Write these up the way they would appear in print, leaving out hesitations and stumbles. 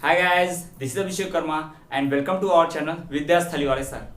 Hi guys, this is Abhishek Karma and welcome to our channel विद्यास थलीवाले sir.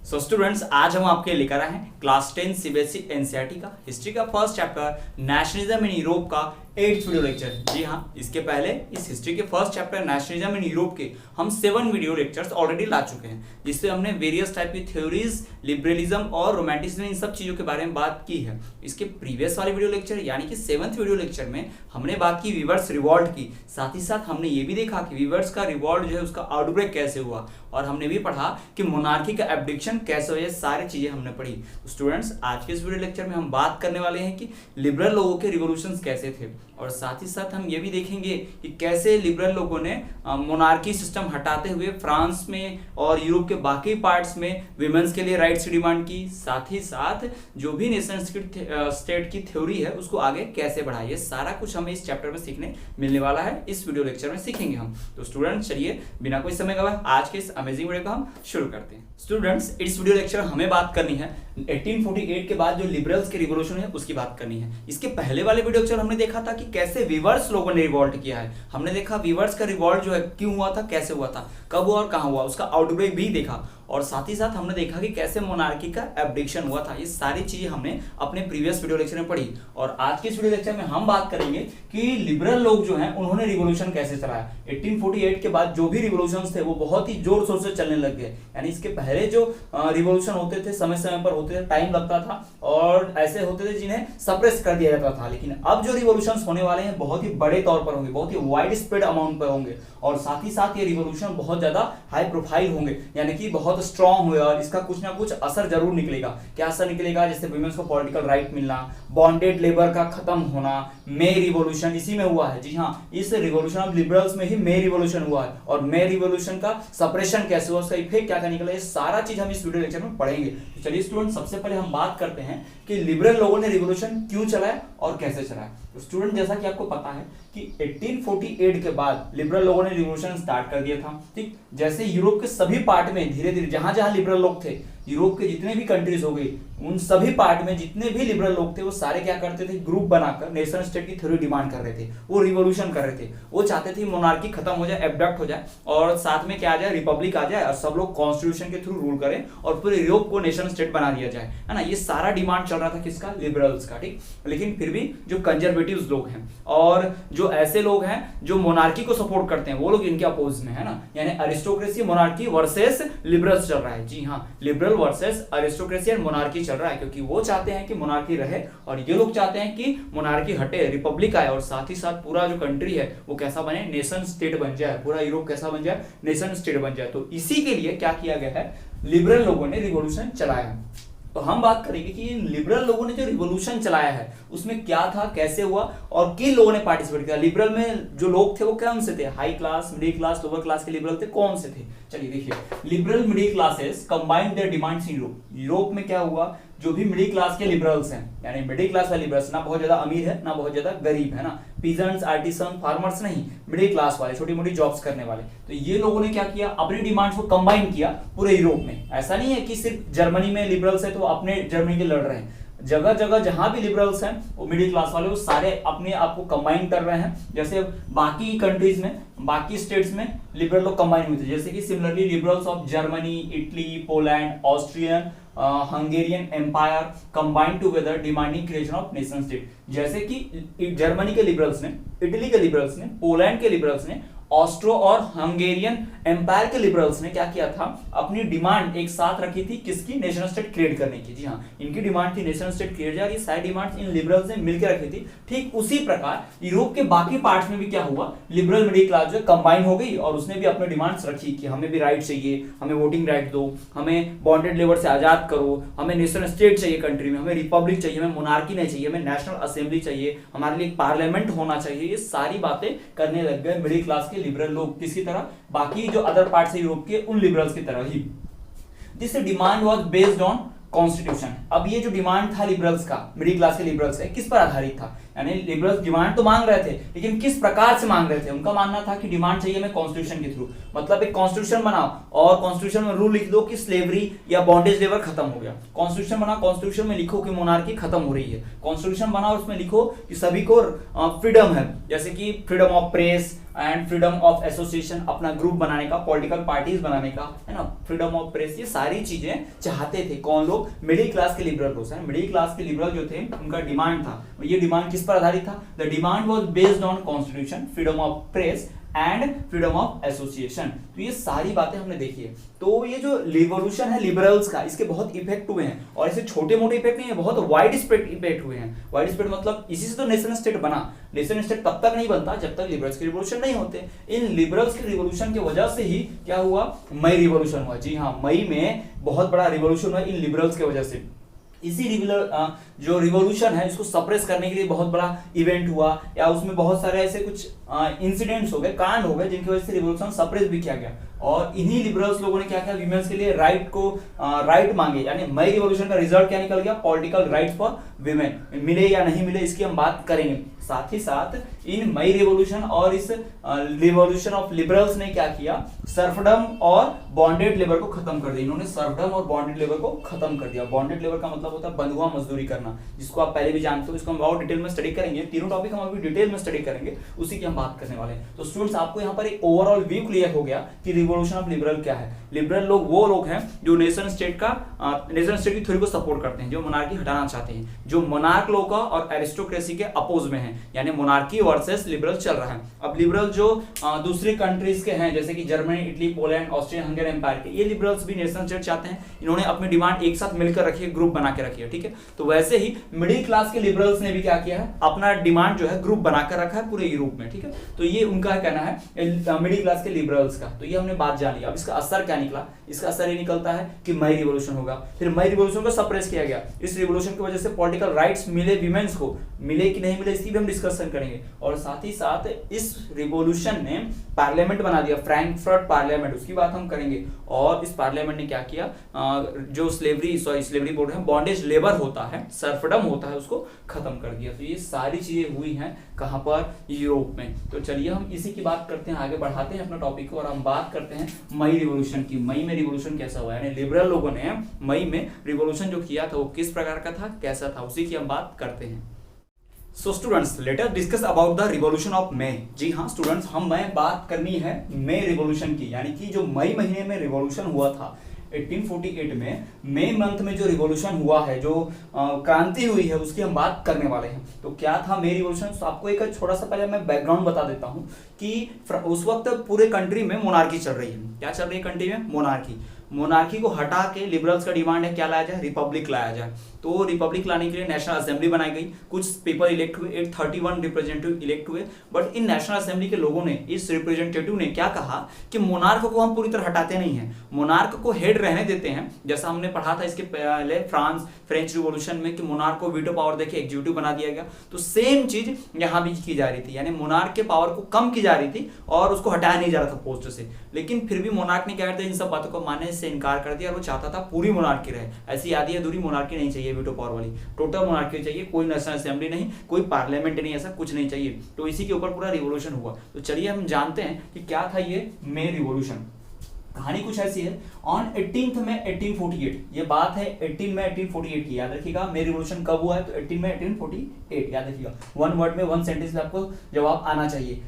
So students, आज हम आपके लेकर आए हैं क्लास 10 सीबीएसई एनसीईआरटी का हिस्ट्री का first chapter nationalism in Europe का 8th वीडियो लेक्चर। जी हाँ, इसके पहले इस हिस्ट्री के first chapter nationalism in Europe के हम 7 वीडियो लेक्चर्स ऑलरेडी ला चुके हैं, जिससे हमने वेरियस टाइप की थ्योरीज, लिबरलिज्म और रोमांटिसिज्म इन सब चीज़ों के बारे में बात की है। इसके प्रीवियस वाले वीडियो लेक्चर यानी कि 7th वीडियो लेक्चर में हमने बात की वीवर्स रिवॉल्ट की, साथ ही साथ हमने ये भी देखा कि वीवर्स का रिवॉल्ट जो है उसका आउटब्रेक कैसे हुआ, और हमने भी पढ़ा कि मोनार्की का एब्डिक्शन कैसे हुआ। ये सारी चीजें हमने पढ़ी। तो स्टूडेंट्स, आज के इस वीडियो लेक्चर में हम बात करने वाले हैं कि लिबरल लोगों के रिवोल्यूशंस कैसे थे, और साथ ही साथ हम ये भी देखेंगे कि कैसे लिबरल लोगों ने मोनार्की सिस्टम हटाते हुए फ्रांस में और यूरोप के बाकी पार्ट्स में विमेंस के लिए राइट्स की डिमांड की, साथ ही साथ जो भी नेशन स्टेट की थ्योरी है उसको आगे कैसे बढ़ाई। ये सारा कुछ हमें इस चैप्टर में सीखने मिलने वाला है, इस वीडियो लेक्चर में सीखेंगे हम। तो स्टूडेंट्स, चलिए बिना कोई समय गवाए आज के इस अमेजिंग वीडियो को हम शुरू करते हैं। स्टूडेंट्स, इस वीडियो लेक्चर में हमें बात करनी है 1848 के बाद जो लिबरल्स के रिवोल्यूशन है उसकी बात करनी है। इसके पहले वाले वीडियो लेक्चर हमने देखा था कि कैसे वीवर्स लोगों ने रिवॉल्ट किया है। हमने देखा वीवर्स का रिवॉल्ट जो है क्यों हुआ था, कैसे हुआ था, कब हुआ और कहां हुआ, उसका आउटब्रेक भी देखा, और साथ ही साथ हमने देखा कि कैसे मोनार्की का एब्डिक्शन हुआ था। ये सारी चीजें हमने अपने प्रीवियस वीडियो लेक्चर में पढ़ी, और आज के इस वीडियो लेक्चर में हम बात करेंगे कि लिबरल लोग जो हैं उन्होंने रिवोल्यूशन कैसे चलाया। 1848 के बाद जो भी रिवोल्यूशंस थे वो बहुत ही जोर शोर से चलने लग गए। यानी इसके पहले जो रिवोल्यूशन होते थे समय समय पर होते थे, टाइम लगता था और ऐसे होते थे जिन्हें सप्रेस कर दिया जाता था, लेकिन अब जो रिवोल्यूशंस होने वाले हैं बहुत ही बड़े तौर पर होंगे, बहुत ही वाइड स्प्रेड अमाउंट पर होंगे, और साथ ही साथ ये रिवोल्यूशन बहुत ज्यादा हाई प्रोफाइल होंगे, यानी कि बहुत स्ट्रॉन्ग हुए, और इसका कुछ ना कुछ असर जरूर निकलेगा। क्या असर निकलेगा? जैसे वुमेन्स को पॉलिटिकल राइट मिलना, बॉन्डेड लेबर का खत्म होना, मे रिवोल्यूशन इसी में हुआ है। जी हाँ, इस रिवोल्यूशन ऑफ लिबरल्स में ही मे रिवोल्यूशन हुआ है, और मे रिवोल्यूशन का सप्रेशन कैसे हुआ, उसका इफेक्ट क्या निकला, ये सारा चीज हम इस वीडियो लेक्चर में पढ़ेंगे। तो चलिए स्टूडेंट, सबसे पहले हम बात करते हैं कि लिबरल लोगों ने रिवोल्यूशन क्यों चलाया और कैसे चलाया। तो स्टूडेंट, जैसा कि आपको पता है कि 1848 के बाद लिबरल लोगों ने रिवोल्यूशन स्टार्ट कर दिया था। ठीक, जैसे यूरोप के सभी पार्ट में धीरे धीरे जहां जहां लिबरल लोग थे, यूरोप के जितने भी कंट्रीज हो गई, उन सभी पार्ट में जितने भी लिबरल लोग थे वो सारे क्या करते थे, ग्रुप बनाकर नेशन स्टेट की थ्योरी डिमांड कर रहे थे, वो रिवोल्यूशन कर रहे थे। वो चाहते थे मोनार्की खत्म हो जाए, एब्डक्ट हो जाए, और साथ में क्या आ जाए, रिपब्लिक आ जाए, और सब लोग कॉन्स्टिट्यूशन के थ्रू रूल करें और पूरे यूरोप को नेशन स्टेट बना दिया जाए, है ना। ये सारा डिमांड चल रहा था किसका, लिबरल्स का। ठीक, लेकिन फिर भी जो कंजर्वेटिव्स लोग हैं और जो ऐसे लोग हैं जो मोनार्की को सपोर्ट करते हैं, वो लोग इनके अपोज में, है ना। यानी अरिस्टोक्रेसी मोनार्की वर्सेस लिबरल्स चल रहा है। जी हाँ, liberal versus aristocracy and monarchy चल रहा है, क्योंकि वो चाहते हैं कि मोनार्की रहे और ये लोग चाहते हैं कि मोनार्की हटे, रिपब्लिक आए, और साथ ही साथ पूरा जो कंट्री है वो कैसा बने, नेशन स्टेट बन जाए, पूरा यूरोप कैसा बन जाए, नेशन स्टेट बन जाए। तो इसी के लिए क्या किया गया है, लिबरल लोगों ने रिवॉल्यूशन चलाया है। तो हम बात करेंगे कि लिबरल लोगों ने जो रिवॉल्यूशन चलाया है उसमें क्या था, कैसे हुआ, और किन लोगों ने पार्टिसिपेट किया। लिबरल में जो लोग थे वो कौन से थे, high class, middle class, lower class के लिबरल थे, कौन से थे। चलिए देखिए, liberal middle classes combined there demands in Europe. Europe में क्या हुआ, जो भी मिडिल क्लास के लिबरल्स हैं, यानी मिडिल क्लास वाले लिबरल्स, ना बहुत ज्यादा अमीर है ना बहुत ज्यादा गरीब है, ना पीजेंट्स, आर्टिसन, फार्मर्स नहीं, मिडिल क्लास वाले, छोटी मोटी जॉब्स करने वाले। तो ये लोगों ने क्या किया, अपनी डिमांड्स को कंबाइन किया पूरे यूरोप में। ऐसा नहीं है कि सिर्फ जर्मनी में लिबरल्स है तो अपने जर्मनी के लड़ रहे हैं, जगह जगह जहां भी लिबरल्स हैं वो मिडिल क्लास वाले, वो सारे अपने आप को कंबाइन कर रहे हैं। जैसे बाकी कंट्रीज में, बाकी स्टेट्स में लिबरल लोग कंबाइन हुए थे, जैसे कि similarly liberals of Germany, Italy, Poland, Austrian, Hungarian empire combined together demanding creation of nation state. जैसे कि जर्मनी के लिबरल्स ने, इटली के लिबरल्स ने, पोलैंड के लिबरल्स ने, ऑस्ट्रो और हंगेरियन एम्पायर के लिबरल्स ने क्या किया था, अपनी डिमांड एक साथ रखी थी, किसकी, नेशनल स्टेट क्रिएट करने की। जी हाँ, इनकी डिमांड थी नेशनल स्टेट क्रिएट, ये सारी डिमांड इन लिबरल्स ने मिलकर रखी थी। ठीक उसी प्रकार यूरोप के बाकी पार्ट्स में भी क्या हुआ, लिबरल मिडिल क्लास जो कंबाइन हो गई और उसने भी अपनी डिमांड्स रखी कि हमें भी राइट चाहिए, हमें वोटिंग राइट दो, हमें बॉन्डेड लेबर से आजाद करो, हमें नेशनल स्टेट चाहिए कंट्री में, हमें रिपब्लिक चाहिए, हमें मोनार्की नहीं चाहिए, हमें नेशनल असेंबली चाहिए, हमारे लिए पार्लियामेंट होना चाहिए। ये सारी बातें करने लग गए मिडिल क्लास के लिबरल लोग, किसकी तरह, बाकी जो अदर पार्ट्स है यूरोप के उन लिबरल्स की तरह ही। This demand was based on constitution. अब ये जो डिमांड था लिबरल्स का, मिडिल क्लास के लिबरल्स है, किस पर आधारित था, यानी लिबरल्स डिमांड तो मांग रहे थे, लेकिन किस प्रकार से मांग रहे थे। उनका मानना था कि डिमांड चाहिए हमें कॉन्स्टिट्यूशन के थ्रू, मतलब एक कॉन्स्टिट्यूशन बनाओ और कॉन्स्टिट्यूशन में रूल लिख दो कि स्लेवरी या बॉन्डेज लेबर खत्म हो गया। कॉन्स्टिट्यूशन बनाओ, कॉन्स्टिट्यूशन में लिखो कि मोनार्की खत्म हो रही है। कॉन्स्टिट्यूशन बनाओ, उसमें लिखो कि सभी को फ्रीडम है, जैसे कि freedom of press and freedom of association, अपना ग्रुप बनाने का, पॉलिटिकल पार्टीज बनाने का, है ना, फ्रीडम ऑफ प्रेस, ये सारी चीजें चाहते थे कौन लोग, मिडिल क्लास के लिबरल लोग। मिडिल क्लास के लिबरल जो थे उनका डिमांड था, ये डिमांड किस पर आधारित था, the demand was based on constitution, freedom of press and freedom of association. तो ये सारी बातें हमने देखी है। तो ये जो रिवॉल्यूशन है लिबरल्स का, इसके बहुत इफेक्ट हुए हैं, और ऐसे छोटे मोटे इफेक्ट नहीं है, बहुत वाइड स्प्रेड इफेक्ट हुए हैं। वाइड स्प्रेड मतलब इसी से तो नेशन स्टेट बना। नेशन स्टेट तब तक नहीं बनता जब तक लिबरल्स के रिवॉल्यूशन नहीं होते। इन लिबरल्स के रिवॉल्यूशन की वजह से ही क्या हुआ, मई रिवॉल्यूशन हुआ। जी हाँ, मई में बहुत बड़ा रिवॉल्यूशन हुआ इन लिबरल्स की वजह से। इसी जो रिवॉल्यूशन है इसको सप्रेस करने के लिए बहुत बड़ा इवेंट हुआ, या उसमें बहुत सारे ऐसे कुछ इंसिडेंट्स हो गए, कांड हो गए, जिनकी वजह से रिवॉल्यूशन सप्रेस भी किया गया। और इन्हीं लिबरल्स लोगों ने क्या किया, विमेंस के लिए राइट को राइट मांगे। यानी मई रिवॉल्यूशन का रिजल्ट क्या निकल गया, पॉलिटिकल राइट्स फॉर विमेन। मिले या नहीं मिले इसकी हम बात करेंगे। साथ ही साथ इन मई रिवॉल्यूशन और इस रिवॉल्यूशन ऑफ लिबरल्स ने क्या किया, सर्फडम और बॉन्डेड लेबर को खत्म कर दिया। इन्होंने सर्फडम और बॉन्डेड लेबर को खत्म कर दिया। बॉन्डेड लेबर का मतलब होता है बंधुआ मजदूरी करना, जिसको आप पहले भी जानते हो। इसको हम और डिटेल में स्टडी करेंगे, तीनों टॉपिक हम अभी डिटेल में स्टडी करेंगे, उसी की हम बात करने वाले हैं। तो स्टूडेंट्स, आपको यहाँ पर एक ओवरऑल व्यू क्लियर हो गया कि रिवॉल्यूशन ऑफ लिबरल क्या है। लिबरल लोग वो लोग हैं जो नेशन स्टेट की थ्योरी को सपोर्ट करते हैं, जो मोनार्की हटाना चाहते हैं, जो मोनार्क लोग का और एरिस्टोक्रेसी के अपोज में है, यानी मोनार्की वर्सेस लिबरल चल रहा है। अब लिबरल जो दूसरे कंट्रीज के हैं, जैसे कि Germany, Italy, Poland, Austria Hungary empire के, ये लिबरल्स भी नेशन स्टेट चाहते हैं। इन्होंने अपनी डिमांड एक साथ मिलकर रखी है, ग्रुप बना के रखी है, ठीक है। तो वैसे ही मिडिल क्लास के लिबरल्स ने भी क्या किया है, अपना डिमांड जो है ग्रुप बनाकर रखा है पूरे यूरोप में, ठीक है। तो ये उनका कहना है मिडिल क्लास के लिबरल्स का। तो ये हमने बात जान लिया। अब इसका असर क्या निकला, इसका असर ये निकलता है कि मई रिवॉल्यूशन होगा। फिर मई रिवॉल्यूशन को सप्रेस किया गया। इस रिवॉल्यूशन की वजह से पॉलिटिकल राइट्स मिले विमेंस को, मिले कि नहीं मिले इसकी भी हम डिस्कशन करेंगे। और साथ ही साथ इस रिवॉल्यूशन ने पार्लियामेंट बना दिया, फ्रैंकफर्ट पार्लियामेंट, उसकी बात हम करेंगे। और इस पार्लियामेंट ने क्या किया, जो स्लेवरी बोर्ड है, बॉन्डेज लेबर होता है, सर्फडम होता है, उसको खत्म कर दिया। तो ये सारी चीजें हुई हैं कहां पर, यूरोप में। तो चलिए हम इसी की बात करते हैं, आगे बढ़ाते हैं अपना टॉपिक को, और हम बात करते हैं मई रिवॉल्यूशन की। मई में रिवॉल्यूशन कैसा हुआ, यानी लिबरल लोगों ने मई में रिवॉल्यूशन जो किया था वो किस प्रकार का था, कैसा था, उसी की हम बात करते हैं। So students, let us discuss about the revolution of May. जी हाँ स्टूडेंट्स, मैं बात करनी है मई रिवॉल्यूशन की, यानी कि जो मई महीने में रिवॉल्यूशन हुआ था 1848 में, मई मंथ में जो रिवॉल्यूशन हुआ है, जो क्रांति हुई है, उसकी हम बात करने वाले हैं। तो क्या था मई रिवॉल्यूशन, तो आपको एक छोटा सा पहले मैं बैकग्राउंड बता देता हूं कि उस वक्त पूरे कंट्री में मोनार्की चल रही है। क्या चल रही है कंट्री में, मोनार्की। मोनार्की को हटा के लिबरल्स का डिमांड है क्या लाया जाए, रिपब्लिक लाया जाए। तो रिपब्लिक लाने के लिए नेशनल असेंबली बनाई गई, कुछ पीपल इलेक्ट हुए, 831 रिप्रेजेंटेटिव इलेक्ट हुए। बट इन नेशनल असेंबली के लोगों ने, इस रिप्रेजेंटेटिव ने क्या कहा कि मोनार्क को हम पूरी तरह हटाते नहीं हैं, मोनार्क को हेड रहने देते हैं। जैसा हमने पढ़ा था इसके पहले फ्रेंच रिवॉल्यूशन में कि मोनार्क को वीटो पावर देके एग्जीक्यूटिव बना दिया गया। तो सेम चीज यहां भी की जा रही थी, यानी मोनार्क के पावर को कम की जा रही थी और उसको हटाया नहीं जा रहा था पोस्ट से। लेकिन फिर भी मोनार्क ने क्या करते, इन सब बातों को मानने से इनकार कर दिया, और वो चाहता था पूरी मोनार्की रहे। ऐसी आधी अधूरी मोनार्की नहीं चाहिए, वीटो पावर वाली टोटल मोनार्की चाहिए, कोई नेशनल असेंबली नहीं, कोई पार्लियामेंट नहीं, ऐसा कुछ नहीं चाहिए। तो इसी के ऊपर पूरा रिवॉल्यूशन हुआ। तो चलिए हम जानते हैं कि क्या था ये मई रिवॉल्यूशन। कहानी कुछ ऐसी है, ऑन 18 में 1848, ये बात है 18 में 1848 की, याद रखिएगा। मई रिवॉल्यूशन कब हुआ है, तो 18 में 1848, याद रखिएगा। वन वर्ड में, वन सेंटेंस में आपको जवाब आना चाहिए।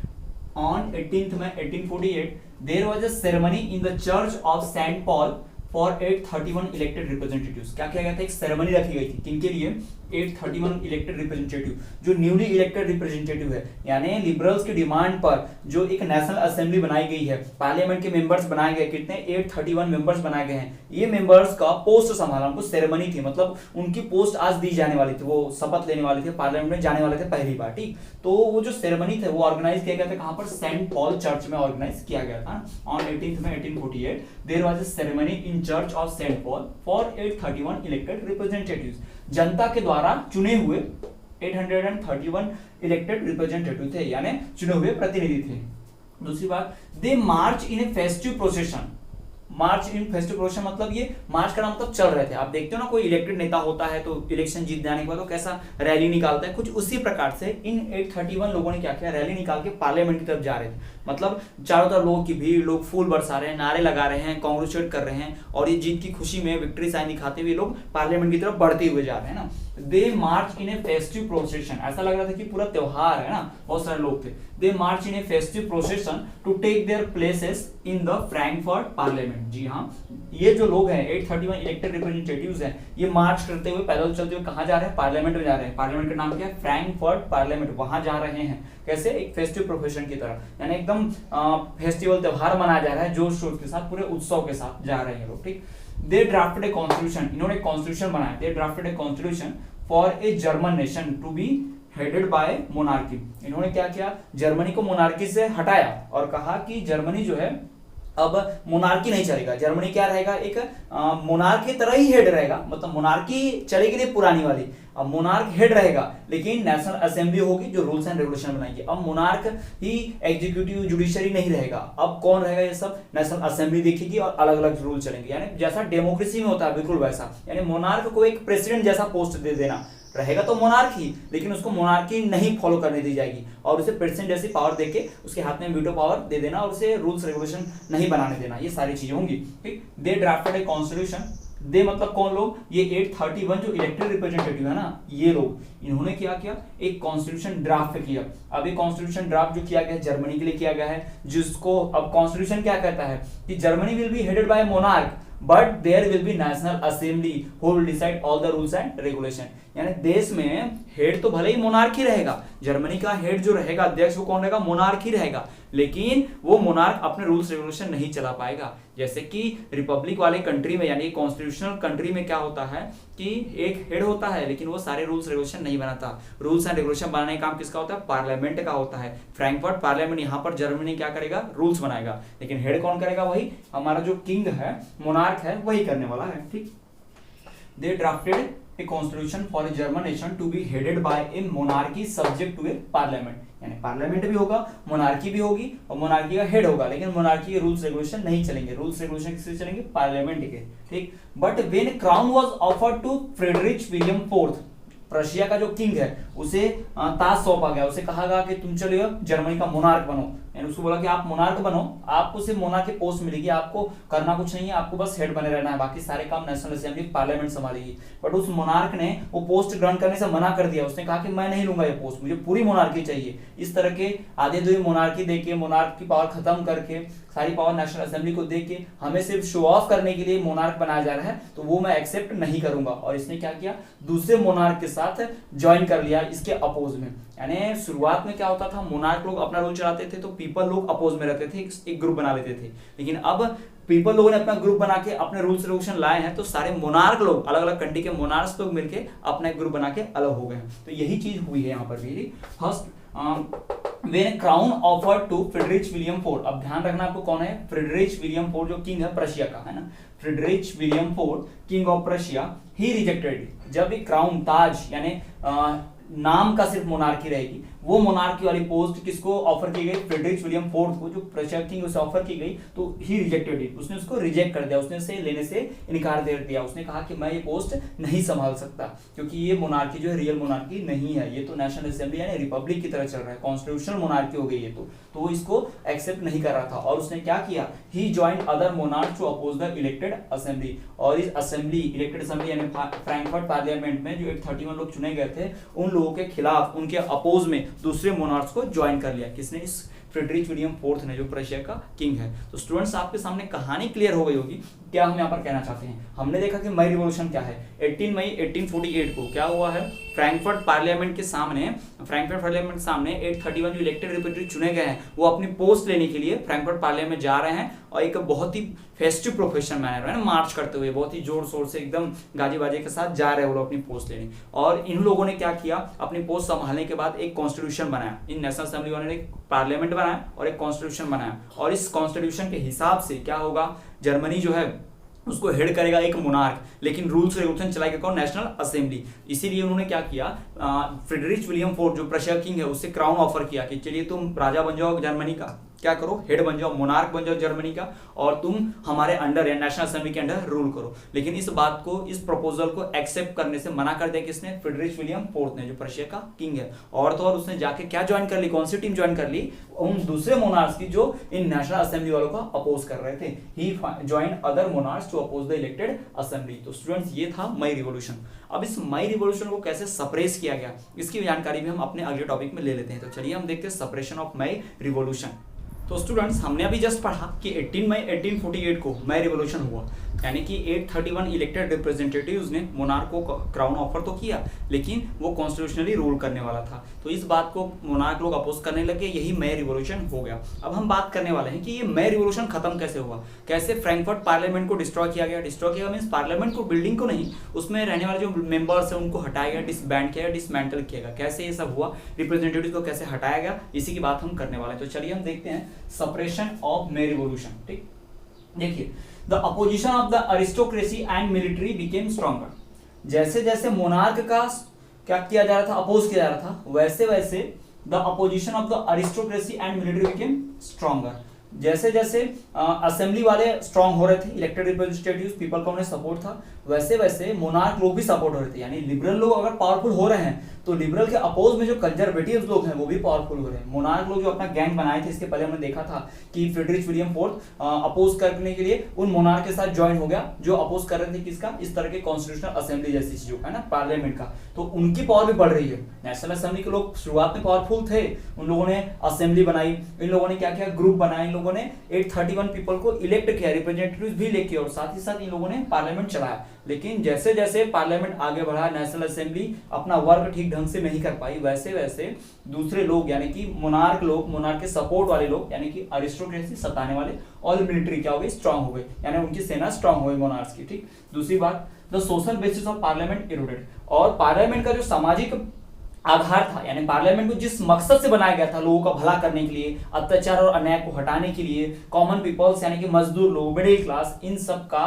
On 18 May 1848 there was a ceremony in the church of Saint Paul for 831 elected representatives. क्या किया गया था, एक सेरेमनी रखी गई थी, किनके लिए, 831 इलेक्टेड रिप्रेजेंटेटिव, जो न्यूली इलेक्टेड रिप्रेजेंटेटिव है। यानी लिबरल्स की डिमांड पर जो एक नेशनल असेंबली बनाई गई है, पार्लियामेंट के मेंबर्स बनाए गए, कितने, 831 मेंबर्स बनाए गए हैं। ये मेंबर्स का पोस्ट संभालना, उनको सेरेमनी थी, मतलब उनकी पोस्ट आज दी जाने वाली थी, वो शपथ लेने वाले थे, पार्लियामेंट में जाने वाले थे पहली बार, ठीक। तो वो जो सेरेमनी थे वो ऑर्गेनाइज किया गया था कहां पर, सेंट पॉल चर्च में ऑर्गेनाइज किया गया था। On 18 May 1848 there was a ceremony in church of Saint Paul for 831 elected representatives. जनता के द्वारा चुने हुए 831 इलेक्टेड रिप्रेजेंटेटिव थे, यानी चुने हुए प्रतिनिधि थे। दूसरी बात, दे march in a festive procession, March in festive procession मतलब ये मार्च करना मतलब चल रहे थे। आप देखते हो ना कोई इलेक्टेड नेता होता है तो इलेक्शन जीत जाने के बाद वो कैसा रैली निकालता है, कुछ उसी प्रकार से इन 831 लोगों ने क्या किया, रैली निकाल के पार्लियामेंट की तरफ जा रहे थे। मतलब चारों तरफ लोगों की भीड़, लोग फूल बरसा रहे हैं, नारे लगा रहे हैं, कांग्रेचुलेट कर रहे हैं और ये जीत की खुशी में विक्ट्री साइन दिखाते हुए लोग पार्लियामेंट की तरफ बढ़ते हुए जा रहे हैं ना। दे march in a festive procession, ऐसा लग रहा था कि पूरा त्योहार है ना, बहुत सारे लोग थे। They march in a festive procession to take their places in the Frankfurt parliament. जी हाँ, ये जो लोग हैं 831 इलेक्टेड रिप्रेजेंटेटिव्स हैं, ये मार्च करते हुए, पैदल चलते हुए कहाँ जा रहे हैं, पार्लियामेंट में जा रहे हैं। पार्लियामेंट का नाम क्या है, फ्रैंकफर्ट पार्लियामेंट, वहां जा रहे हैं। कैसे, एक फेस्टिव प्रोफेशन की तरह, यानी एकदम फेस्टिवल त्योहार मनाया जा रहा है, जोश शोर के साथ, पूरे उत्सव के साथ जा रहे हैं लोग। ठीक, दे ड्राफ्टेड ए कॉन्स्टिट्यूशन, इन्होंने कॉन्स्टिट्यूशन बनाया। They drafted a constitution for a German nation to be headed by monarchy. इन्होंने क्या किया, जर्मनी को मोनार्की से हटाया और कहा कि जर्मनी जो है अब मोनार्की नहीं चलेगा, जर्मनी क्या रहेगा, एक मोनार्क की तरह ही हेड रहेगा। मतलब मोनार्की चलेगी नहीं पुरानी वाली, अब मोनार्क हेड रहेगा, लेकिन नेशनल असेंबली होगी जो रूल्स एंड रेगुलेशन बनाएगी। अब मोनार्क ही एग्जीक्यूटिव जुडिशरी नहीं रहेगा, अब कौन रहेगा, ये सब नेशनल असेंबली देखेगी और अलग अलग रूल चलेंगे। यानी जैसा डेमोक्रेसी में होता है बिल्कुल वैसा, यानी मोनार्क को एक प्रेसिडेंट जैसा पोस्ट दे देना, रहेगा तो मोनार्क ही, लेकिन उसको मोनार्की नहीं फॉलो करने दी जाएगी और उसे प्रेसिडेंट जैसी पावर देके उसके हाथ में वीटो पावर दे देना और उसे रूल्स रेगुलेशन नहीं बनाने देना, ये सारी चीजें होंगी। ठीक, दे ड्राफ्टेड ए कॉन्स्टिट्यूशन, दे मतलब कौन लोग, ये 831 जो इलेक्टेड रिप्रेजेंटेटिव है ना, ये लोग, इन्होंने क्या किया, एक कॉन्स्टिट्यूशन ड्राफ्ट किया। अब ये कॉन्स्टिट्यूशन ड्राफ्ट जो किया गया है जर्मनी के लिए किया गया है, जिसको अब कॉन्स्टिट्यूशन क्या कहता है कि Germany will be headed by monarch but there will be national assembly who will decide all the rules and regulation. यानी देश में हेड तो भले ही मोनार्क ही रहेगा, जर्मनी का हेड जो रहेगा, अध्यक्ष, वो कौन रहेगा, मोनार्क ही रहेगा, लेकिन वो मोनार्क अपने रूल्स रेगुलेशन नहीं चला पाएगा। जैसे कि रिपब्लिक वाले कंट्री में, यानी कॉन्स्टिट्यूशनल कंट्री में क्या होता है कि एक हेड होता है लेकिन वो सारे रूल्स रेगुलेशन नहीं बनाता। रूल्स एंड रेगुलेशन बनाने का काम किसका होता है, पार्लियामेंट का होता है। फ्रैंकफर्ट पार्लियामेंट, यहाँ पर जर्मनी क्या करेगा, रूल्स बनाएगा, लेकिन हेड कौन करेगा, वही हमारा जो किंग है, मोनार्क है, वही करने वाला है। ठीक, they drafted a constitution for a German nation to be headed by a monarchy subject to a parliament। यानी पार्लियामेंट भी होगा, मोनार्की भी होगी और मोनार्की का हेड होगा, लेकिन मोनार्की के रूल्स रेगुलेशन नहीं चलेंगे। रूल्स रेगुलेशन किससे चलेंगे, पार्लियामेंट के। ठीक, but when crown was offered to Friedrich William fourth, Prussia का जो किंग है उसे ताज सौंपा गया, उसे कहा गया कि तुम चलिए जर्मनी का मोनार्क बनो, यानी उसको बोला कि आप मोनार्क बनो, आपको सिर्फ मोनार्क की पोस्ट मिलेगी, आपको करना कुछ नहीं है, आपको बस हेड बने रहना है, बाकी सारे काम नेशनल असेंबली पार्लियामेंट संभालेगी। बट उस मोनार्क ने वो पोस्ट ग्रहण करने से मना कर दिया, उसने कहा कि मैं नहीं लूंगा ये पोस्ट, मुझे पूरी मोनार्की चाहिए। इस तरह के आधे अधूरी मोनार्की देके, मोनार्क की पावर खत्म करके, सारी पावर नेशनल असेंबली को देके हमें सिर्फ शो ऑफ करने के लिए मोनार्क बनाया जा रहा है, तो वो मैं एक्सेप्ट नहीं करूंगा। और इसने क्या किया, दूसरे मोनार्क के साथ ज्वाइन कर लिया इसके अपोज में। यानी शुरुआत में क्या होता था, मोनार्क लोग अपना रूल चलाते थे तो पीपल लोग अपोज में रहते थे, एक ग्रुप बना लेते थे, लेकिन अब पीपल लोगों ने अपना ग्रुप बना के अपने रूल्स रेगुलेशन लाए हैं, तो सारे मोनार्क लोग, अलग अलग कंट्री के मोनार्क्स लोग मिलके अपना एक ग्रुप बना के अलग हो गए हैं। तो यही चीज हुई है यहाँ पर भी। First when crown offered to Friedrich William fourth, अब ध्यान रखना आपको कौन है, फ्रेडरिच विलियम फोर्थ जो किंग है प्रशिया का, है ना, Friedrich William fourth king of Prussia, ही रिजेक्टेड। जब भी क्राउन, ताज, यानी नाम का सिर्फ मोनार्की रहेगी, वो मोनार्की वाली पोस्ट किसको ऑफर की गई, फ्रेडरिच विलियम फोर्थ को, जो प्रशिया किंग, उसे ऑफर की गई, तो ही रिजेक्टेड इट, उसने उसको रिजेक्ट कर दिया, उसने से लेने से इनकार दे दिया। उसने कहा कि मैं ये पोस्ट नहीं संभाल सकता, क्योंकि ये मोनार्की जो है रियल मोनार्की नहीं है, ये तो नेशनल असेंबली यानी रिपब्लिक की तरह चल रहा है, कॉन्स्टिट्यूशनल मोनार्की हो गई ये तो वो इसको एक्सेप्ट नहीं कर रहा था। और उसने क्या किया, he joined other monarchs to oppose the elected assembly, और इस असेंबली, इलेक्टेड असेंबली यानी फ्रैंकफर्ट पार्लियामेंट में जो 831 लोग चुने गए थे, उन लोगों के खिलाफ, उनके अपोज में दूसरे मोनार्क्स को ज्वाइन कर लिया। किसने, इस फ्रेडरिच विलियम फोर्थ ने, जो प्रशिया का किंग है। तो स्टूडेंट्स, आपके सामने कहानी क्लियर हो गई होगी, क्या हम यहाँ पर कहना चाहते हैं। हमने देखा कि मई रिवॉल्यूशन क्या है, 18 मई 1848 को क्या हुआ है, फ्रैंकफर्ट पार्लियामेंट के सामने, फ्रैंकफर्ट पार्लियामेंट के सामने 831 जो इलेक्टेड रिप्रेजेंटेटिव चुने गए हैं, वो अपनी पोस्ट लेने के लिए फ्रैंकफर्ट पार्लियामेंट जा रहे हैं, और एक बहुत ही फेस्टिव प्रोफेशन मैनर है ना, मार्च करते हुए बहुत ही जोर शोर से एकदम गाजी बाजी के साथ जा रहे हैं वो लोग अपनी पोस्ट लेने। और इन लोगों ने क्या किया, अपनी पोस्ट संभालने के बाद एक कॉन्स्टिट्यूशन बनाया, इन नेशनल असेंबली वालों ने एक पार्लियामेंट बनाया और एक कॉन्स्टिट्यूशन बनाया, और इस कॉन्स्टिट्यूशन के हिसाब से क्या होगा, जर्मनी जो है उसको हेड करेगा एक मोनार्क, लेकिन रूल्स रेगुलेशन चलाएगा कौन, नेशनल असेंबली। इसीलिए उन्होंने क्या किया, फ्रेडरिच विलियम फोर्थ जो प्रशिया किंग है, उससे क्राउन ऑफर किया कि चलिए तुम राजा बन जाओ जर्मनी का, क्या करो, हेड बन जाओ, मोनार्क बन जाओ जर्मनी का, और तुम हमारे अंडर या नेशनल असेंबली के अंडर रूल करो। लेकिन इस बात को, इस प्रपोजल को एक्सेप्ट करने से मना कर दिया किसने, फ्रीडरिच विलियम फोर्थ ने, जो प्रशिया का किंग है। और तो और उसने जाके क्या ज्वाइन कर ली, कौन सी टीम ज्वाइन कर ली, उन दूसरे मोनार्क्स की जो इन नेशनल असेंबली वालों का अपोज कर रहे थे। He join other monarchs to oppose the elected assembly. तो स्टूडेंट्स ये था मई रिवॉल्यूशन। अब इस मई रिवॉल्यूशन को कैसे सप्रेस किया गया, इसकी जानकारी भी हम अपने अगले टॉपिक में ले लेते हैं। तो चलिए हम देखते हैं सप्रेशन ऑफ मई रिवॉल्यूशन। तो स्टूडेंट्स हमने अभी जस्ट पढ़ा कि 18 मई 1848 को मई रिवॉल्यूशन हुआ, यानी कि 831 इलेक्टेड रिप्रेजेंटेटिव्स ने मोनार्क को क्राउन ऑफर तो किया, लेकिन वो कॉन्स्टिट्यूशनली रूल करने वाला था। तो इस बात को मोनार्क लोग अपोज करने लगे, यही मई रिवॉल्यूशन हो गया। अब हम बात करने वाले हैं कि ये मई रिवॉल्यूशन खत्म कैसे हुआ, कैसे फ्रैंकफर्ट पार्लियामेंट को डिस्ट्रॉय किया गया। डिस्ट्रॉय किया मीन्स पार्लियामेंट को, बिल्डिंग को नहीं, उसमें रहने वाले जो मेंबर्स हैं उनको हटाया गया, डिसबैंड किया गया, डिसमेंटल किया गया। कैसे ये सब हुआ, रिप्रेजेंटेटिव को कैसे हटाया गया, इसी की बात हम करने वाले हैं। तो चलिए हम देखते हैं सप्रेशन ऑफ मई रिवॉल्यूशन। ठीक, देखिए, the opposition of the aristocracy and military became stronger. जैसे जैसे मोनार्क का क्या किया जा रहा था, अपोज किया जा रहा था, वैसे वैसे the opposition of the aristocracy and military became stronger. जैसे जैसे असेंबली वाले स्ट्रांग हो रहे थे, इलेक्टेड रिप्रेजेंटेटिव्स, पीपल का उन्हें सपोर्ट था, वैसे वैसे मोनार्क लोग भी सपोर्ट हो रहे थे। यानी लिबरल लोग अगर पावरफुल हो रहे हैं तो लिबरल के अपोज में जो कंजर्वेटिव लोग हैं वो भी पावरफुल हो रहे हैं। मोनार्क लोग जो अपना गैंग बनाए थे, इसके पहले हमने देखा था कि फ्रीडरिच विलियम फोर्थ अपोज करने के लिए उन मोनार्क के साथ ज्वाइन हो गया, जो अपोज कर रहे थे किसका, इस तरह के कॉन्स्टिट्यूशनल असेंबली जैसी चीजों का ना, पार्लियामेंट का। तो उनकी पावर भी बढ़ रही है। नेशनल असेंबली के लोग शुरुआत में पावरफुल थे, उन लोगों ने असेंबली बनाई, इन लोगों ने क्या किया, ग्रुप बनाए, इन लोगों ने 831 पीपल को इलेक्ट किया, रिप्रेजेंटेटिव्स भी लेके, और साथ ही साथ इन लोगों ने पार्लियामेंट चलाया। लेकिन जैसे जैसे पार्लियामेंट आगे बढ़ा, नेशनल असेंबली अपना वर्क ठीक ढंग से नहीं कर पाई, वैसे वैसे दूसरे लोग यानी कि मोनार्क लोग, मोनार्क के सपोर्ट वाले लोग यानी कि अरिस्टोक्रेसी सताने वाले, और मिलिट्री क्या हो गई, स्ट्रांग हो गई, यानी उनकी सेना स्ट्रांग हो गई मोनार्क्स की। ठीक, दूसरी बात, the social basis of parliament eroded. और पार्लियामेंट का जो सामाजिक आधार था, यानी पार्लियामेंट को जिस मकसद से बनाया गया था, लोगों का भला करने के लिए, अत्याचार और अन्याय को हटाने के लिए, कॉमन पीपल्स यानी कि मजदूर लोग, मिडिल क्लास, इन सब का